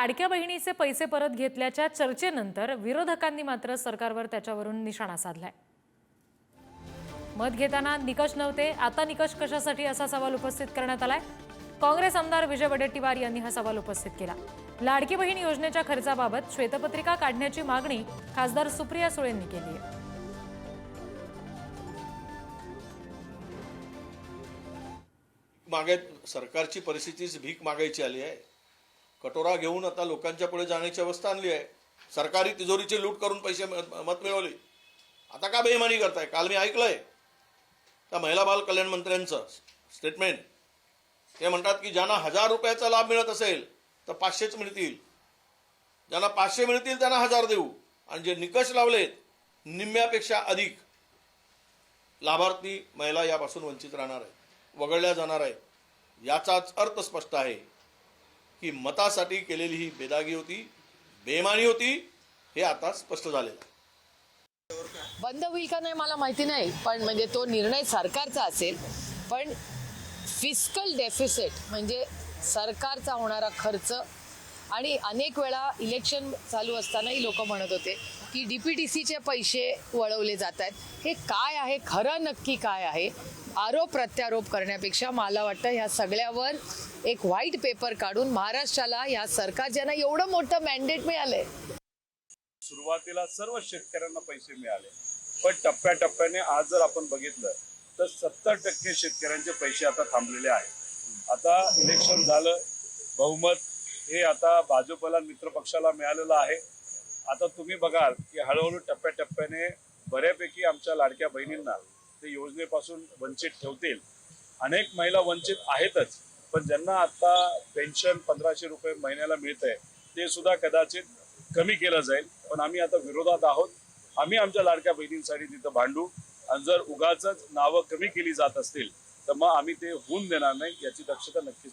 लाडक्या बहिणीचे पैसे परत घेतल्याच्या चर्चेनंतर विरोधकांनी मात्र सरकारवर त्याच्यावरून निशाणा साधलाय। मत घेताना निकष नव्हते, आता निकष कशासाठी असा सवाल उपस्थित करण्यात आलाय। काँग्रेस आमदार विजय वडेट्टीवार यांनी हा सवाल उपस्थित केला। लाडकी बहीण योजनेच्या खर्चाबाबत श्वेतपत्रिका काढण्याची मागणी खासदार सुप्रिया सुळेंनी केली आहे। मागे सरकारची परिस्थितीच भीक मागायची आली आहे। कटोरा घेऊन आता लोकांच्या पुढे जाण्याची अवस्था आणली आहे। सरकारी तिजोरीची लूट करून पैसे मत मिळवले। आता का बेईमानी करताय? काल मी ऐकलंय त्या महिला बाल कल्याण मंत्र्यांचं स्टेटमेंट। ते म्हणतात की ज्यांना 1000 रुपयाचा लाभ मिळत असेल तर 500च मिळतील, ज्यांना 500 मिळतील त्यांना 1000 देऊ, आणि जे निकष लावलेत निम्म्यापेक्षा अधिक लाभार्थी महिला यापासून वंचित राहणार आहे, वगळल्या जाणार आहे। याचाच अर्थ स्पष्ट आहे की मतासाठी केलेली ही बेदागी होती, बेईमानी होती, हे आता स्पष्ट झालेलं आहे। बंद होईल का नाही मला माहिती नाही, पण म्हणजे तो निर्णय सरकारचा असेल, पण फिस्कल डेफिसिट म्हणजे सरकारचा होणारा खर्च, आणि अनेक वेळा इलेक्शन चालू असतानाही लोक म्हणत होते की डीपीटीसीचे पैसे वळवले जात आहेत। हे काय आहे, खरं नक्की काय आहे? आरोप प्रत्यारोप करण्यापेक्षा मला वाटतं ह्या सगळ्यावर एक व्हाईट पेपर काढून महाराष्ट्राला ह्या सरकार ज्यांना एवढं मोठं मॅन्डेट मिळालंय, सुरुवातीला सर्व शेतकऱ्यांना पैसे मिळाले, पण टप्प्याटप्प्याने आज जर आपण बघितलं तर 70% शेतकऱ्यांचे पैसे आता थांबलेले आहेत। आता इलेक्शन झालं, बहुमत हे आता भाजपला मित्र पक्षाला मिळालेलं आहे। आता तुम्ही बघाल की हळूहळू टप्प्याटप्प्याने बऱ्यापैकी आमच्या लाडक्या बहिणींना ते योजनेपासून वंचित ठेवतील। अनेक महिला वंचित आहेतच, पण ज्यांना आता पेन्शन 1500 रुपये महिन्याला मिळतंय ते सुद्धा कदाचित कमी केलं जाईल। पण आम्ही आता विरोधात आहोत। आम्ही आमच्या लाडक्या बहिणींसाठी तिथं भांडू, आणि जर उगाचच नावं कमी केली जात असतील तर मग आम्ही ते होऊन देणार नाही, याची दक्षता नक्कीच